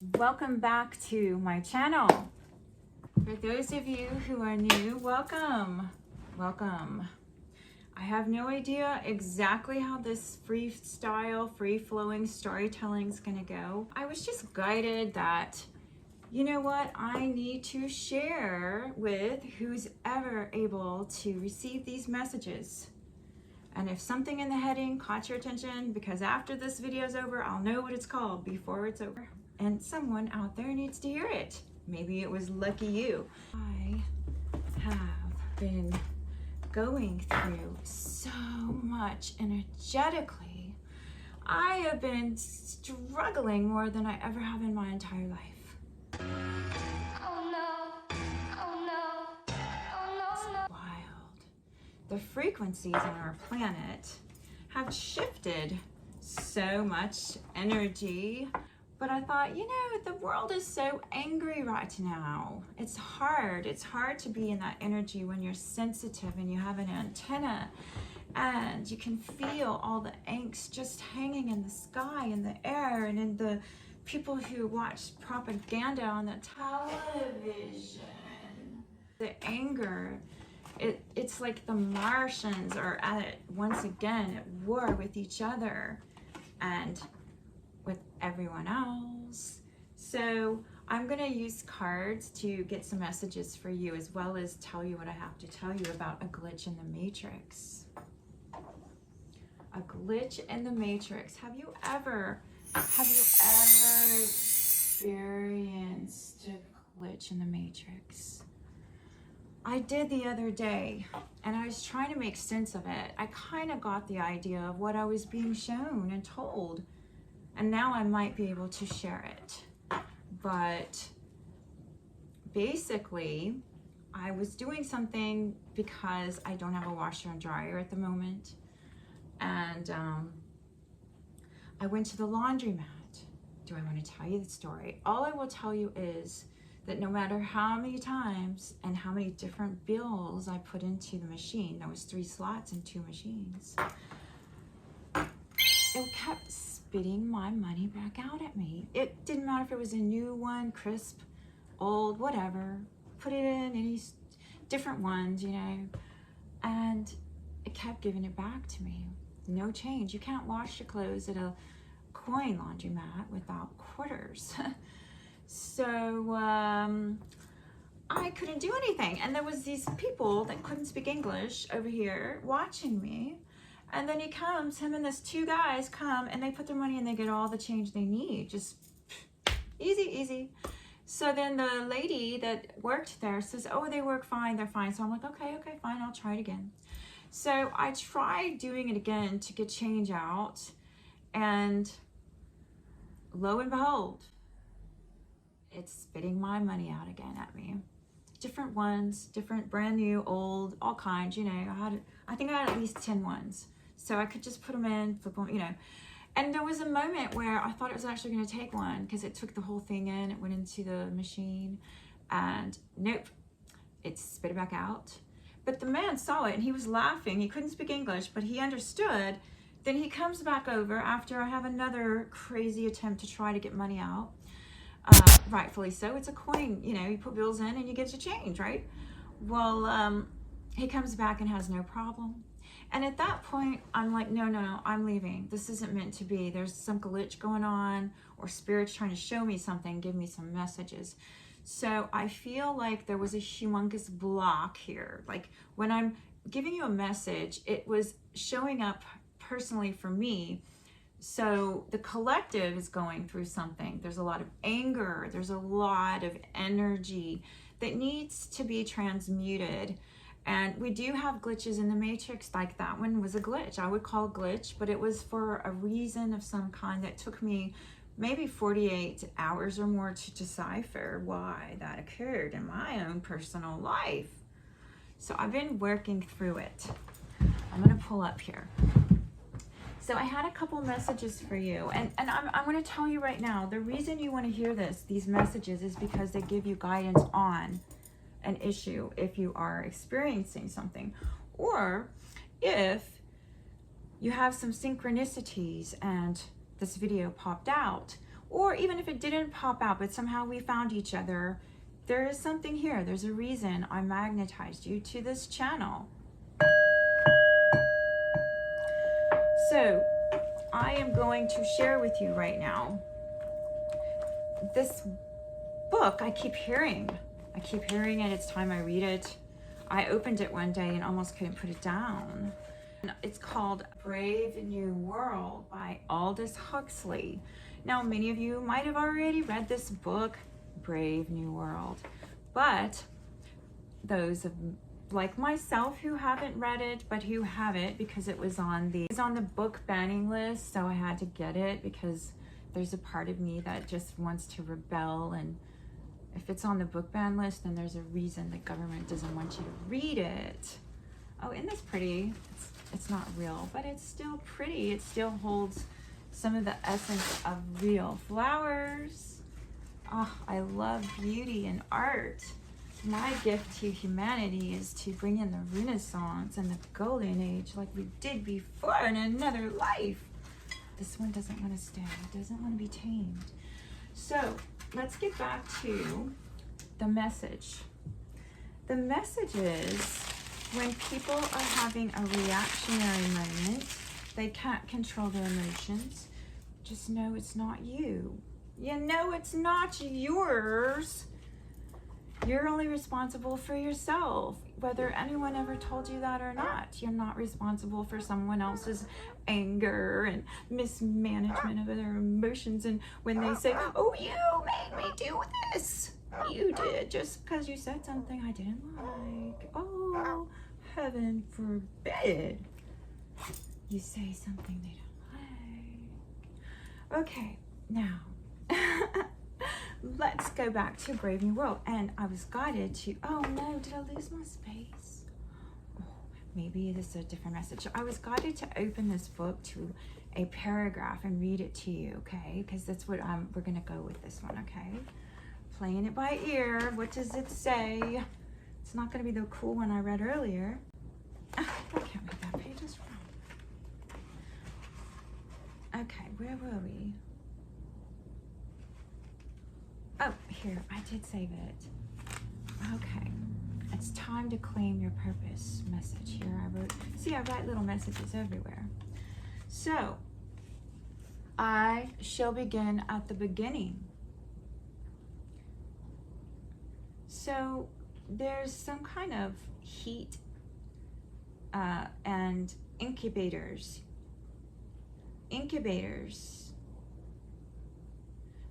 Welcome back to my channel. For those of you who are new, welcome. I have no idea exactly how this freestyle, free-flowing storytelling is gonna go. I was just guided that, you know what, I need to share with who's ever able to receive these messages. And if something in the heading caught your attention, because after this video is over, I'll know what it's called before it's over. And someone out there needs to hear it. Maybe it was lucky you. I have been going through so much energetically. I have been struggling more than I ever have in my entire life. Oh no, oh no, oh no. It's wild. The frequencies on our planet have shifted so much energy. But I thought, you know, the world is so angry right now. It's hard to be in that energy when you're sensitive and you have an antenna and you can feel all the angst just hanging in the sky, in the air, and in the people who watch propaganda on the television. The anger, it's like the Martians are once again at war with each other and with everyone else. So I'm going to use cards to get some messages for you, as well as tell you what I have to tell you about a glitch in the matrix. A glitch in the matrix. Have you ever experienced a glitch in the matrix? I did the other day, and I was trying to make sense of it. I kind of got the idea of what I was being shown and told. And now I might be able to share it. But basically, I was doing something because I don't have a washer and dryer at the moment. And I went to the laundromat. Do I want to tell you the story? All I will tell you is that no matter how many times and how many different bills I put into the machine, there was 3 slots and 2 machines, it kept spitting my money back out at me. It didn't matter if it was a new one, crisp, old, whatever. Put it in any different ones, you know, and it kept giving it back to me. No change. You can't wash your clothes at a coin laundromat without quarters. So I couldn't do anything. And there was these people that couldn't speak English over here watching me. And then him and this 2 guys come, and they put their money and they get all the change they need. Just easy. So then the lady that worked there says, oh, they work fine, they're fine. So I'm like, okay, fine, I'll try it again. So I tried doing it again to get change out, and lo and behold, it's spitting my money out again at me. Different ones, different, brand new, old, all kinds, you know. I think I had at least 10 ones. So I could just put them in, flip them, you know. And there was a moment where I thought it was actually going to take one, because it took the whole thing in. It went into the machine, and nope, it spit it back out. But the man saw it, and he was laughing. He couldn't speak English, but he understood. Then he comes back over after I have another crazy attempt to try to get money out. Rightfully so. It's a coin, you know, you put bills in and you get your change, right? Well, he comes back and has no problem. And at that point, I'm like, no, I'm leaving. This isn't meant to be. There's some glitch going on, or spirit's trying to show me something, give me some messages. So I feel like there was a humongous block here. Like when I'm giving you a message, it was showing up personally for me. So the collective is going through something. There's a lot of anger. There's a lot of energy that needs to be transmuted. And we do have glitches in the matrix. Like that one was a glitch. I would call a glitch, but it was for a reason of some kind that took me maybe 48 hours or more to decipher why that occurred in my own personal life. So I've been working through it. I'm going to pull up here. So I had a couple messages for you, and I'm going to tell you right now, the reason you want to hear these messages is because they give you guidance on an issue if you are experiencing something, or if you have some synchronicities and this video popped out, or even if it didn't pop out, but somehow we found each other, there is something here. There's a reason I magnetized you to this channel. So I am going to share with you right now this book. I keep hearing it. It's time I read it. I opened it one day and almost couldn't put it down. It's called Brave New World by Aldous Huxley. Now, many of you might have already read this book, Brave New World, but those of like myself who haven't read it but who have it because it was on the book banning list, so I had to get it because there's a part of me that just wants to rebel, and if it's on the book ban list, then there's a reason the government doesn't want you to read it. Oh, isn't this pretty? It's not real, but it's still pretty. It still holds some of the essence of real flowers. Oh, I love beauty and art. My gift to humanity is to bring in the Renaissance and the Golden Age like we did before in another life. This one doesn't want to stay. It doesn't want to be tamed. So let's get back to the message. The message is, when people are having a reactionary moment, they can't control their emotions, just know it's not you. You know it's not yours. You're only responsible for yourself, whether anyone ever told you that or not. You're not responsible for someone else's anger and mismanagement of their emotions. And when they say, oh, you made me do this, you did just because you said something I didn't like. Oh, heaven forbid you say something they don't like. Okay, now let's go back to Brave New World. And I was guided to, oh no, did I lose my space? Oh, maybe this is a different message. I was guided to open this book to a paragraph and read it to you, okay? Because that's what we're gonna go with this one, okay? Playing it by ear. What does it say? It's not gonna be the cool one I read earlier. I can't read that page is wrong. Okay, where were we? Oh, here, I did save it. Okay, it's time to claim your purpose message. Here I wrote, see, I write little messages everywhere. So, I shall begin at the beginning. So, there's some kind of heat and incubators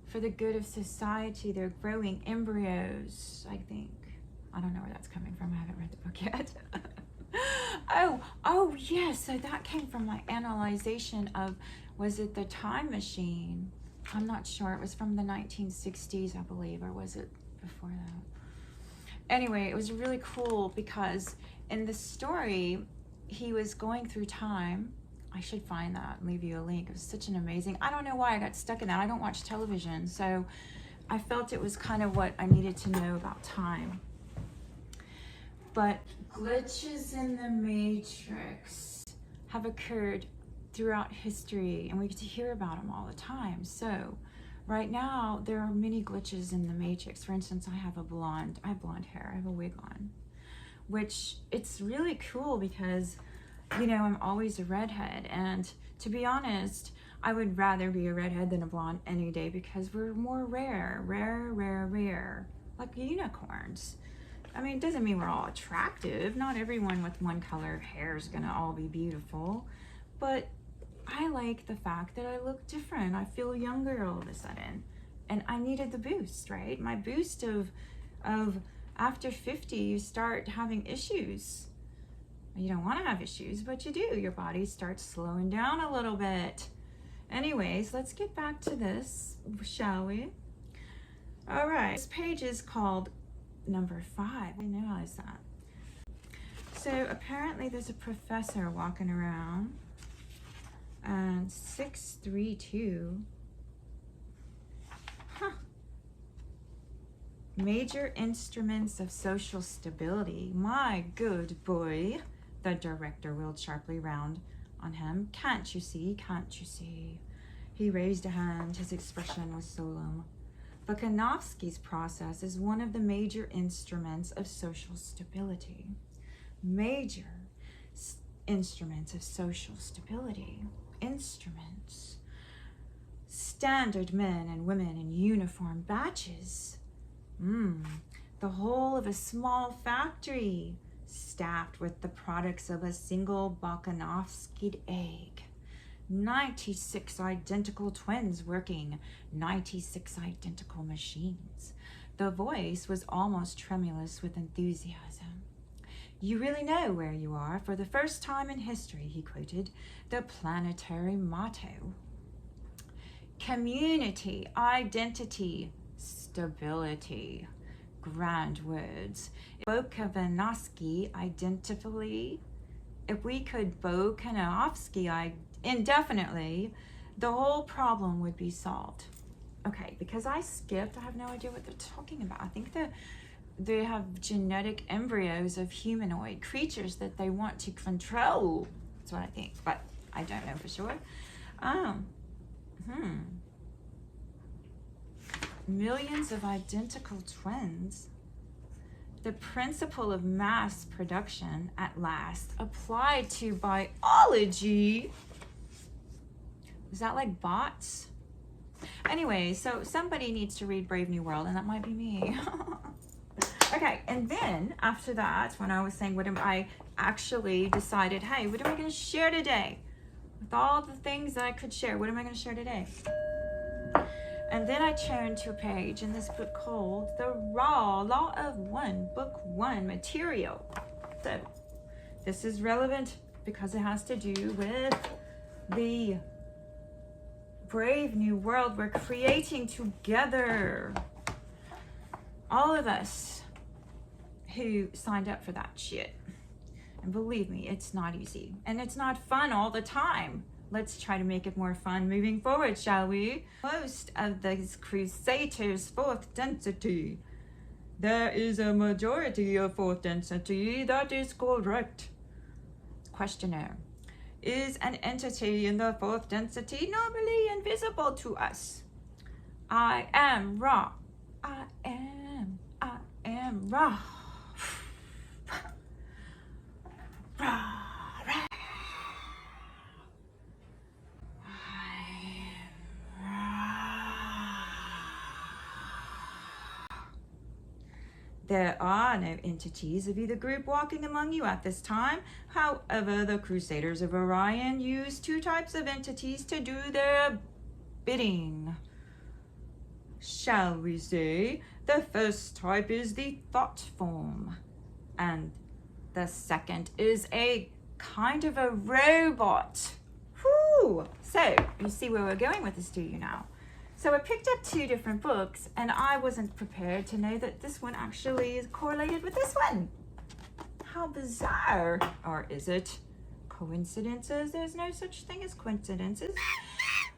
for the good of society. They're growing embryos, I think. I don't know where that's coming from. I haven't read the book yet. oh yes, so that came from my analyzation of, was it the time machine? I'm not sure. It was from the 1960s, I believe, or was it before that? Anyway, it was really cool because in the story, he was going through time. I should find that and leave you a link. It was such an amazing, I don't know why I got stuck in that. I don't watch television, so I felt it was kind of what I needed to know about time. But glitches in the matrix have occurred throughout history, and we get to hear about them all the time. So right now, there are many glitches in the matrix. For instance, I have blonde hair, I have a wig on, which it's really cool because, you know, I'm always a redhead, and to be honest, I would rather be a redhead than a blonde any day because we're more rare, like unicorns. I mean, it doesn't mean we're all attractive. Not everyone with one color of hair is gonna all be beautiful, but I like the fact that I look different. I feel younger all of a sudden, and I needed the boost, right? My boost of after 50, you start having issues. You don't want to have issues, but you do. Your body starts slowing down a little bit. Anyways, let's get back to this, shall we? All right, this page is called number 5. I didn't realize that. So apparently there's a professor walking around, and 632. Huh. Major instruments of social stability. My good boy. The director wheeled sharply round on him. Can't you see? Can't you see? He raised a hand. His expression was solemn. Volkanovsky's process is one of the major instruments of social stability. Major instruments of social stability. Instruments. Standard men and women in uniform badges. The whole of a small factory staffed with the products of a single Volkanovsky egg. 96 identical twins working 96 identical machines. The voice was almost tremulous with enthusiasm. "You really know where you are for the first time in history," he quoted the planetary motto. Community, identity, stability. Grand words. Volkanovsky identically, if we could Volkanovsky indefinitely, the whole problem would be solved. Okay, because I skipped, I have no idea what they're talking about. I think they have genetic embryos of humanoid creatures that they want to control. That's what I think, but I don't know for sure. Millions of identical twins. The principle of mass production at last applied to biology. Is that like bots? Anyway, so somebody needs to read Brave New World, and that might be me. Okay, and then after that, when I was saying I actually decided, hey, what am I going to share today? With all the things that I could share, what am I going to share today? And then I turned to a page in this book called The Raw Law of One, Book 1 material. So this is relevant because it has to do with the brave new world we're creating together. All of us who signed up for that shit. And believe me, it's not easy. And it's not fun all the time. Let's try to make it more fun moving forward, shall we? Most of these crusaders' fourth density. There is a majority of fourth density. That is correct. Questioner. Is an entity in the fourth density normally invisible to us? I am Ra. I am Ra. Ra. There are no entities of either group walking among you at this time. However, the Crusaders of Orion use two types of entities to do their bidding. Shall we say, the first type is the thought form, and the second is a kind of a robot. Whew! So, you see where we're going with this, do you now? So I picked up two different books, and I wasn't prepared to know that this one actually is correlated with this one. How bizarre. Or is it? Coincidences? There's no such thing as coincidences.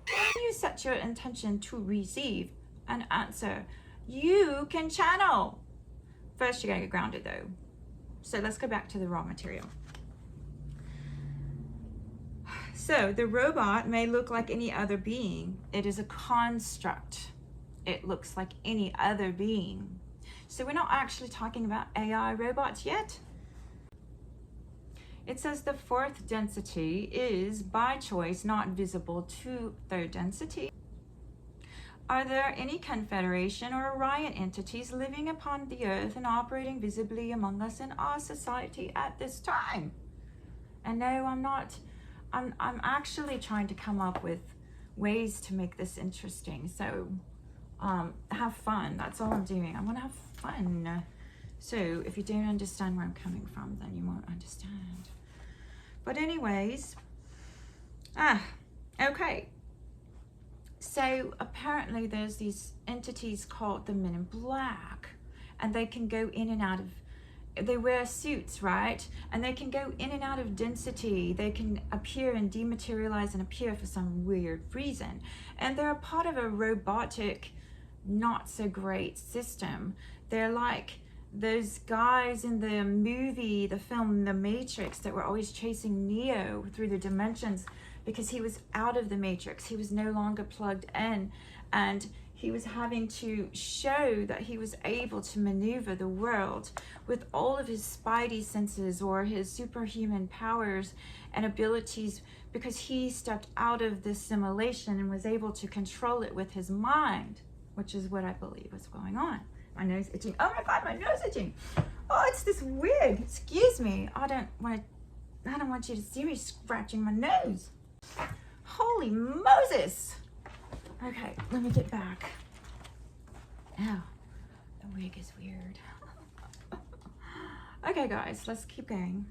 When you set your intention to receive an answer, you can channel. First, you gotta get grounded though. So let's go back to the raw material. So the robot may look like any other being. It is a construct. It looks like any other being. So we're not actually talking about AI robots yet. It says the fourth density is by choice not visible to third density. Are there any Confederation or Orion entities living upon the earth and operating visibly among us in our society at this time? And no, I'm not. I'm actually trying to come up with ways to make this interesting. So have fun. That's all I'm doing. I want to have fun. So if you don't understand where I'm coming from, then you won't understand. But anyways, okay. So apparently there's these entities called the Men in Black, and they can go in and out of, they wear suits, right? And they can go in and out of density. They can appear and dematerialize and appear for some weird reason. And they're a part of a robotic, not so great system. They're like those guys in the movie, the film The Matrix, that were always chasing Neo through the dimensions because he was out of the matrix. He was no longer plugged in, and he was having to show that he was able to maneuver the world with all of his spidey senses or his superhuman powers and abilities, because he stepped out of this simulation and was able to control it with his mind, which is what I believe is going on. My nose itching. Oh my God, my nose itching. Oh, it's this wig. Excuse me. I don't want you to see me scratching my nose. Holy Moses. Okay, let me get back. Oh, the wig is weird. Okay, guys, let's keep going.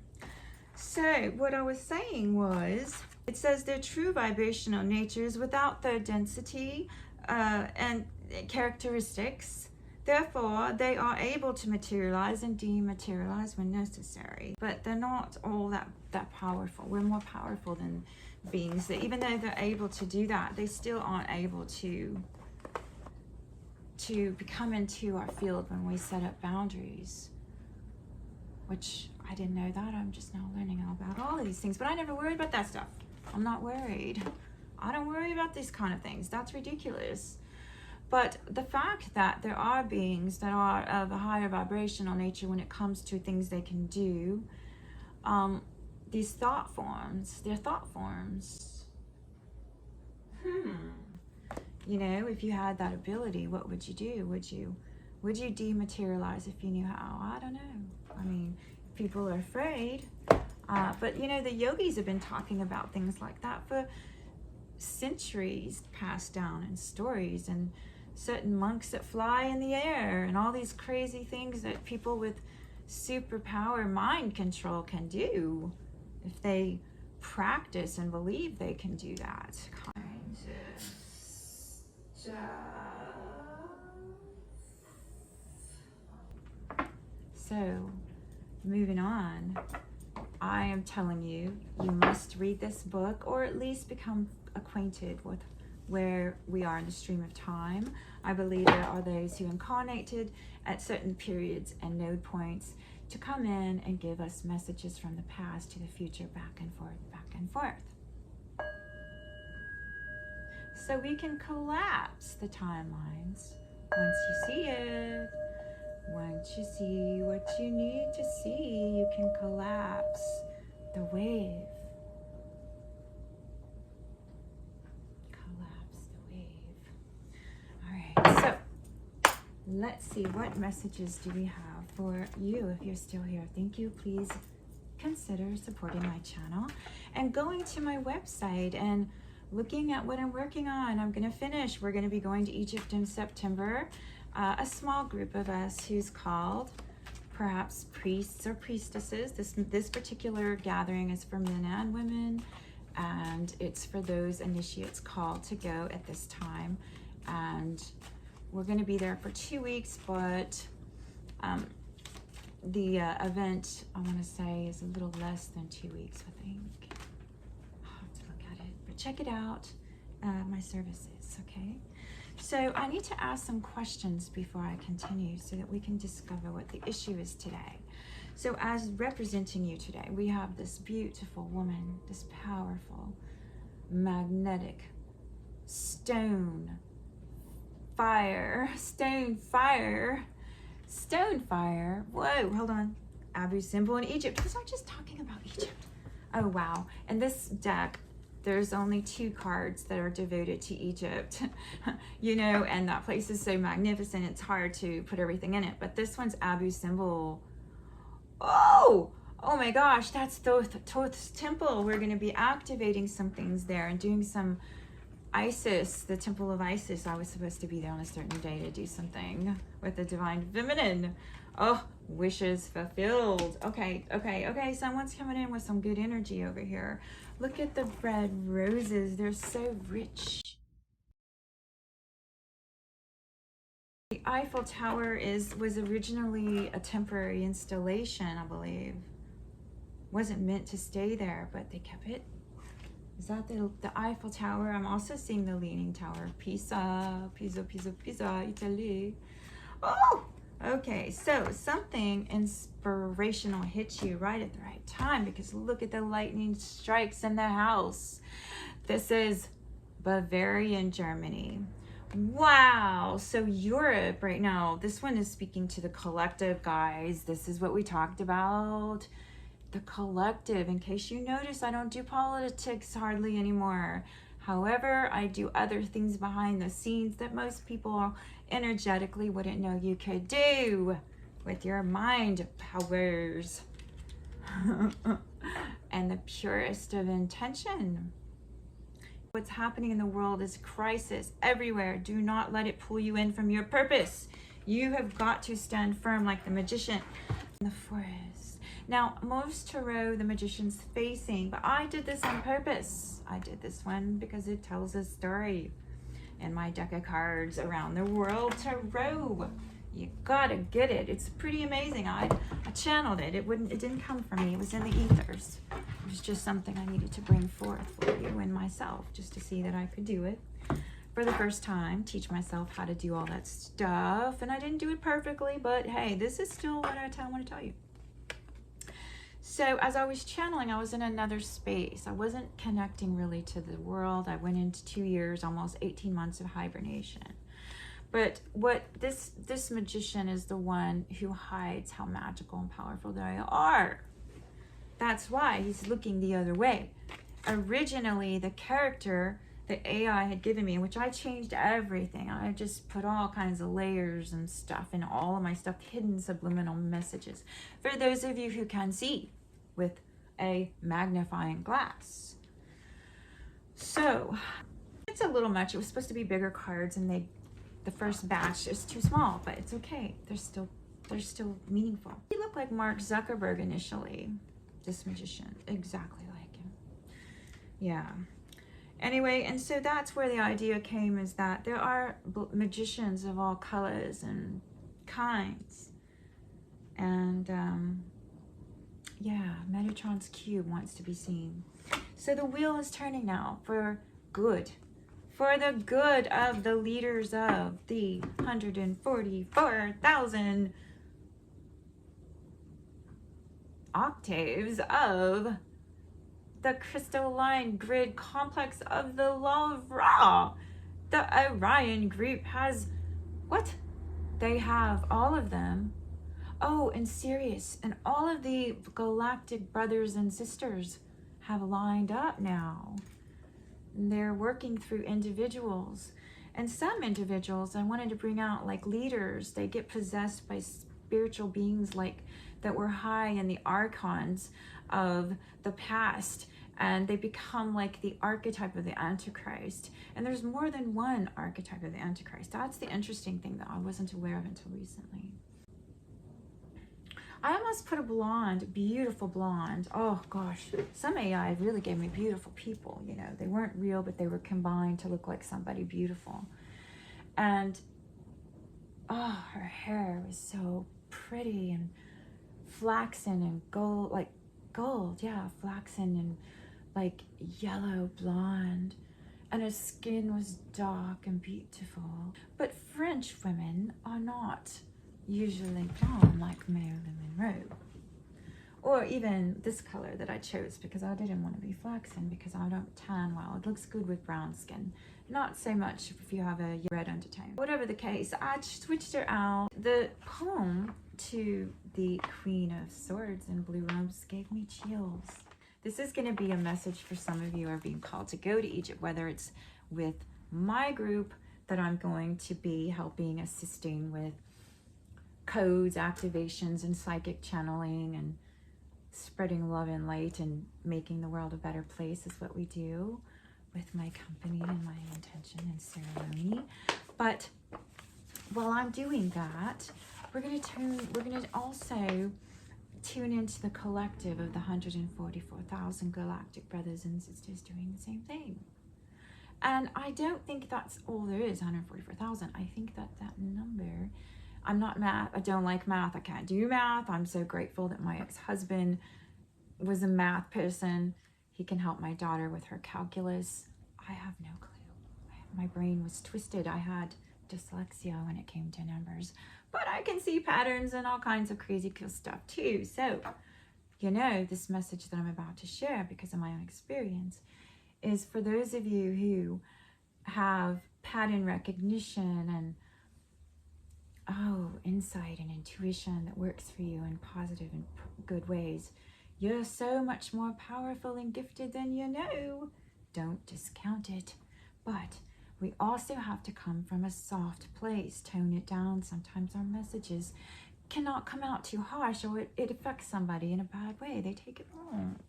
So what I was saying was, it says their true vibrational natures without their density and characteristics. Therefore, they are able to materialize and dematerialize when necessary. But they're not all that powerful. We're more powerful than beings that, even though they're able to do that, they still aren't able to come into our field when we set up boundaries, which I didn't know that. I'm just now learning all about all of these things, but I never worried about that stuff. I'm not worried. I don't worry about these kind of things. That's ridiculous. But the fact that there are beings that are of a higher vibrational nature when it comes to things they can do, these thought forms, they're thought forms. You know, if you had that ability, what would you do? Would you dematerialize if you knew how? I don't know. I mean, people are afraid. But, you know, the yogis have been talking about things like that for centuries passed down in stories, and certain monks that fly in the air and all these crazy things that people with superpower mind control can do if they practice and believe they can do that. So, moving on, I am telling you, you must read this book, or at least become acquainted with where we are in the stream of time. I believe there are those who incarnated at certain periods and node points to come in and give us messages from the past to the future, back and forth, back and forth. So we can collapse the timelines once you see it. Once you see what you need to see, you can collapse the wave. So let's see, what messages do we have for you if you're still here? Thank you. Please consider supporting my channel and going to my website and looking at what I'm working on. I'm going to finish. We're going to be going to Egypt in September. A small group of us who's called perhaps priests or priestesses. This particular gathering is for men and women, and it's for those initiates called to go at this time. And we're going to be there for 2 weeks, but the event, I want to say, is a little less than 2 weeks, I think. I'll have to look at it, but check it out, my services, okay? So I need to ask some questions before I continue so that we can discover what the issue is today. So as representing you today, we have this beautiful woman, this powerful, magnetic, stone fire. Whoa, hold on. Abu symbol in Egypt. Was I just talking about Egypt? Oh, wow. And this deck, there's only 2 cards that are devoted to Egypt, you know, and that place is so magnificent, it's hard to put everything in it. But this one's Abu symbol. Oh my gosh, that's Thoth's temple. We're going to be activating some things there and doing some Isis, the temple of Isis. I was supposed to be there on a certain day to do something with the divine feminine. Oh, wishes fulfilled. Okay. Someone's coming in with some good energy over here. Look at the red roses. They're so rich. The Eiffel Tower was originally a temporary installation, I believe. Wasn't meant to stay there, but they kept it. Is that the Eiffel Tower? I'm also seeing the Leaning Tower of Pisa, Italy. Oh, Okay, so something inspirational hits you right at the right time, because look at the lightning strikes in the house. This is Bavarian, Germany. Wow. So Europe right now, this one is speaking to the collective, guys. This is what we talked about. The collective. In case you notice, I don't do politics hardly anymore. However, I do other things behind the scenes that most people energetically wouldn't know you could do with your mind powers. And the purest of intention. What's happening in the world is crisis everywhere. Do not let it pull you in from your purpose. You have got to stand firm like the magician in the forest. Now, most tarot, the magician's facing, but I did this on purpose. I did this one because it tells a story in my deck of cards around the world tarot. You gotta get it. It's pretty amazing. I channeled it. It didn't come from me. It was in the ethers. It was just something I needed to bring forth for you and myself, just to see that I could do it for the first time, teach myself how to do all that stuff. And I didn't do it perfectly, but hey, this is still what I want to tell you. So as I was channeling, I was in another space. I wasn't connecting really to the world. I went into 2 years, almost 18 months of hibernation. But what this magician is the one who hides how magical and powerful they are. That's why he's looking the other way. Originally, the character the AI had given me, which I changed everything. I just put all kinds of layers and stuff in all of my stuff, hidden subliminal messages. For those of you who can see with a magnifying glass. So it's a little much. It was supposed to be bigger cards, and the first batch is too small, but it's okay. They're still meaningful. He looked like Mark Zuckerberg initially, this magician, exactly like him. Yeah. Anyway, and so that's where the idea came, is that there are magicians of all colors and kinds. And yeah, Metatron's cube wants to be seen. So the wheel is turning now for good. For the good of the leaders of the 144,000 octaves of the crystalline grid complex of the law of Ra. The Orion group has, what? They have all of them. Oh, and Sirius and all of the galactic brothers and sisters have lined up now. They're working through individuals. And some individuals I wanted to bring out, like leaders, they get possessed by spiritual beings like that were high in the archons of the past, and they become like the archetype of the Antichrist. And there's more than one archetype of the Antichrist. That's the interesting thing that I wasn't aware of until recently. I almost put a blonde, beautiful blonde. Oh gosh, some AI really gave me beautiful people, you know. They weren't real, but they were combined to look like somebody beautiful. And oh, her hair was so pretty and flaxen and gold, like gold, yeah, flaxen and like yellow blonde. And her skin was dark and beautiful. But French women are not usually blonde like Marilyn Monroe. Or even this color that I chose, because I didn't want to be flaxen, because I don't tan well. It looks good with brown skin. Not so much if you have a red undertone. Whatever the case, I switched her out. The poem to the Queen of Swords in blue robes gave me chills. This is going to be a message for some of you who are being called to go to Egypt, whether it's with my group that I'm going to be helping, assisting with codes, activations, and psychic channeling, and spreading love and light and making the world a better place is what we do with my company and my intention and ceremony. But while I'm doing that, we're going to also tune into the collective of the 144,000 galactic brothers and sisters doing the same thing. And I don't think that's all there is, 144,000. I think that number, I'm not math, I don't like math, I can't do math. I'm so grateful that my ex-husband was a math person. He can help my daughter with her calculus. I have no clue. My brain was twisted. I had dyslexia when it came to numbers. but I can see patterns and all kinds of crazy cool stuff too. So, you know, this message that I'm about to share, because of my own experience, is for those of you who have pattern recognition and insight and intuition that works for you in positive and good ways. You're so much more powerful and gifted than you know. Don't discount it. But we also have to come from a soft place, tone it down. Sometimes our messages cannot come out too harsh, or it affects somebody in a bad way. They take it wrong.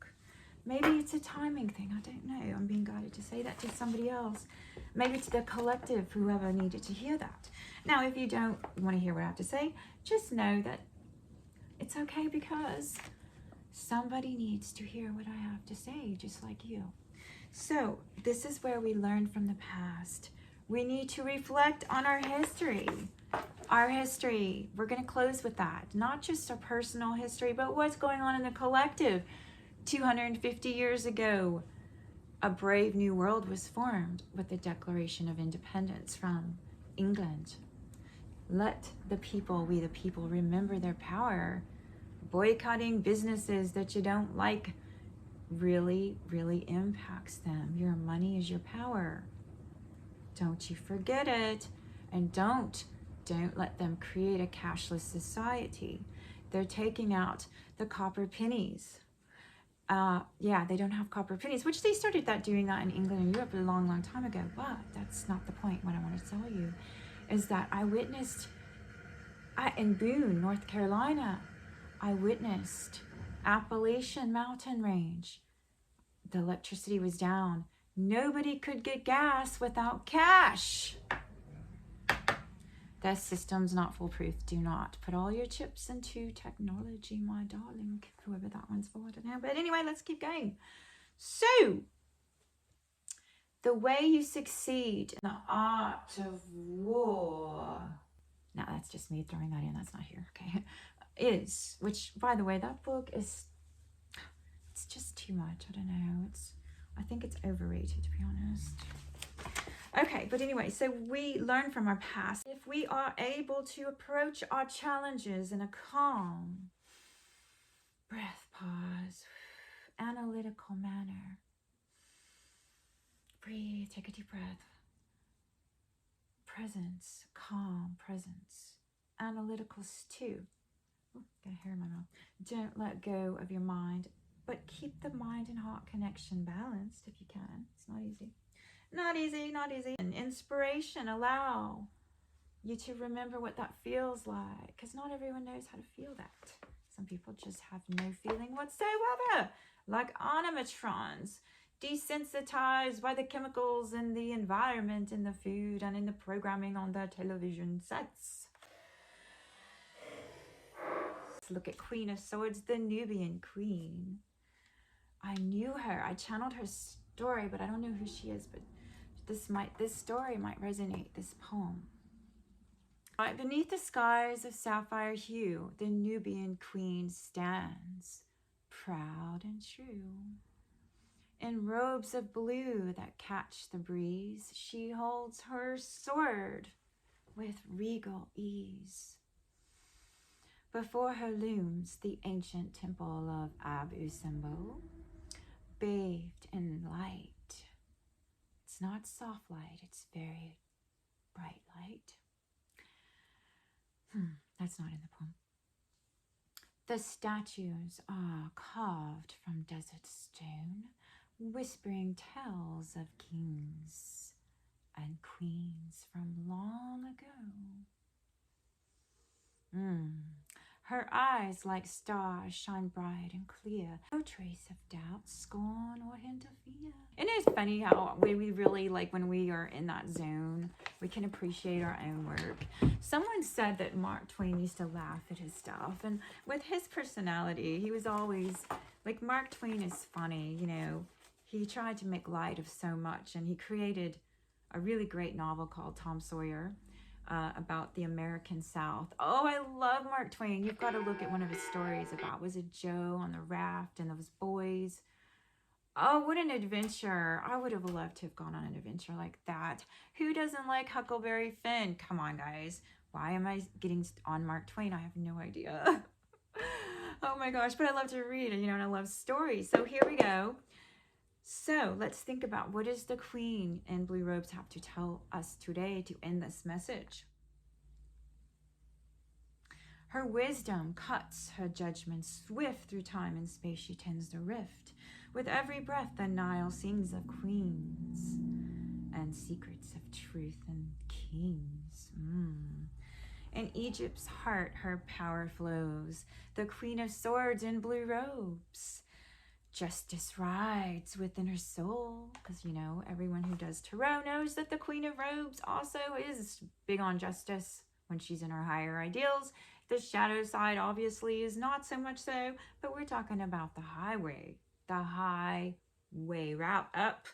Maybe it's a timing thing. I don't know. I'm being guided to say that to somebody else. Maybe to the collective, whoever needed to hear that. Now, if you don't want to hear what I have to say, just know that it's okay, because somebody needs to hear what I have to say, just like you. So this is where we learn from the past. We need to reflect on our history. Our history. We're going to close with that. Not just our personal history, but what's going on in the collective. 250 years ago, a brave new world was formed with the Declaration of Independence from England. Let the people, we the people, remember their power. Boycotting businesses that you don't like really, really impacts them. Your money is your power. Don't you forget it. And don't let them create a cashless society. They're taking out the copper pennies. They don't have copper pennies, which they started doing that in England and Europe a long, long time ago. But that's not the point. What I want to tell you is that I witnessed in Boone, North Carolina, I witnessed Appalachian mountain range. The electricity was down. Nobody could get gas without cash. The system's not foolproof. Do not put all your chips into technology, my darling. Whoever that one's for, I don't know. But anyway, let's keep going. So, the way you succeed in the art of war. Now, that's just me throwing that in. That's not here, okay? Is, which, by the way, that book is, it's just too much. I don't know. I think it's overrated, to be honest. Okay, but anyway, so we learn from our past. If we are able to approach our challenges in a calm, breath, pause, analytical manner. Breathe, take a deep breath. Presence, calm presence. Analytical too. Oh, got a hair in my mouth. Don't let go of your mind, but keep the mind and heart connection balanced if you can. It's not easy. Not easy, not easy. And inspiration, allow you to remember what that feels like, because not everyone knows how to feel that. Some people just have no feeling whatsoever, like animatrons, desensitized by the chemicals in the environment, in the food, and in the programming on their television sets. Let's look at Queen of Swords, the Nubian queen. I knew her. I channeled her story, but I don't know who she is, but this story might resonate, this poem. Right beneath the skies of sapphire hue, the Nubian queen stands, proud and true. In robes of blue that catch the breeze, she holds her sword with regal ease. Before her looms the ancient temple of Abu Simbel, bathed in light. It's not soft light, it's very bright light. That's not in the poem. The statues are carved from desert stone, whispering tales of kings and queens from long ago. Her eyes like stars shine bright and clear. No trace of doubt, scorn, or hint of fear. And it's funny how we really, like, when we are in that zone, we can appreciate our own work. Someone said that Mark Twain used to laugh at his stuff. And with his personality, he was always, like, Mark Twain is funny, you know. He tried to make light of so much. And he created a really great novel called Tom Sawyer. About the American South. Oh, I love Mark Twain. You've got to look at one of his stories about, was it Joe on the raft and those boys? Oh, what an adventure. I would have loved to have gone on an adventure like that. Who doesn't like Huckleberry Finn? Come on, guys. Why am I getting on Mark Twain? I have no idea. Oh my gosh, but I love to read, and I love stories. So here we go. So let's think about, what does the Queen in blue robes have to tell us today to end this message? Her wisdom cuts, her judgment swift, through time and space she tends the rift. With every breath the Nile sings of queens and secrets of truth and kings. In Egypt's heart her power flows, the Queen of Swords in blue robes. Justice rides within her soul, because everyone who does tarot knows that the Queen of Robes also is big on justice when she's in her higher ideals. The shadow side obviously is not so much so, but we're talking about the highway route up.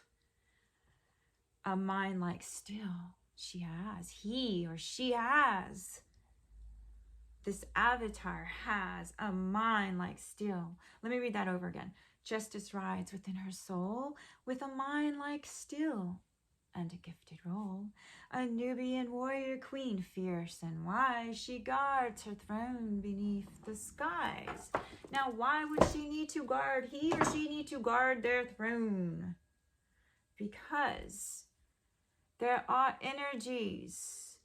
A mind like still she has, he or she has. This avatar has a mind like still. Let me read that over again. Justice rides within her soul, with a mind like still, and a gifted role. A Nubian warrior queen, fierce and wise, she guards her throne beneath the skies. Now, why would she need to guard, he or she need to guard their throne? Because there are energies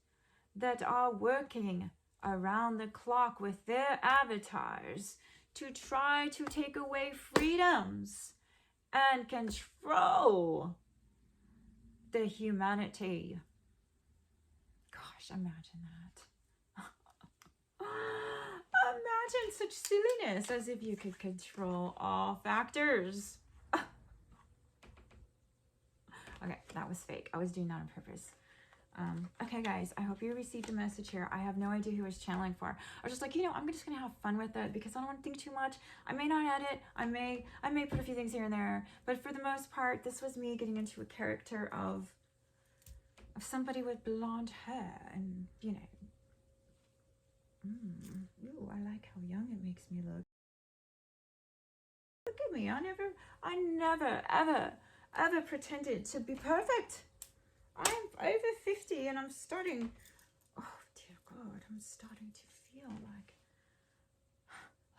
that are working around the clock with their avatars to try to take away freedoms and control the humanity. Gosh, imagine that. Imagine such silliness, as if you could control all factors. Okay, that was fake. I was doing that on purpose. Okay, guys, I hope you received a message here. I have no idea who I was channeling for. I was just like, I'm just going to have fun with it because I don't want to think too much. I may not edit. I may put a few things here and there. But for the most part, this was me getting into a character of somebody with blonde hair and, Ooh, I like how young it makes me look. Look at me. I never, ever pretended to be perfect. I'm over 50 and I'm starting, oh dear God, I'm starting to feel like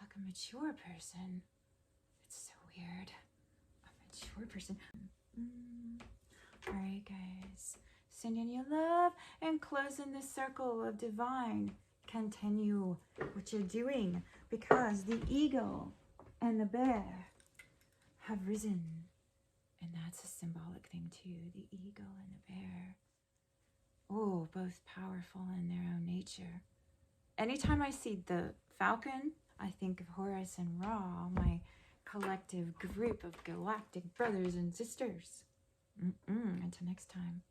a mature person. It's so weird. A mature person. Alright, guys. Sending you love and closing the circle of divine. Continue what you're doing, because the eagle and the bear have risen. And that's a symbolic thing too, the eagle and the bear. Oh, both powerful in their own nature. Anytime I see the falcon, I think of Horus and Ra, my collective group of galactic brothers and sisters. Until next time.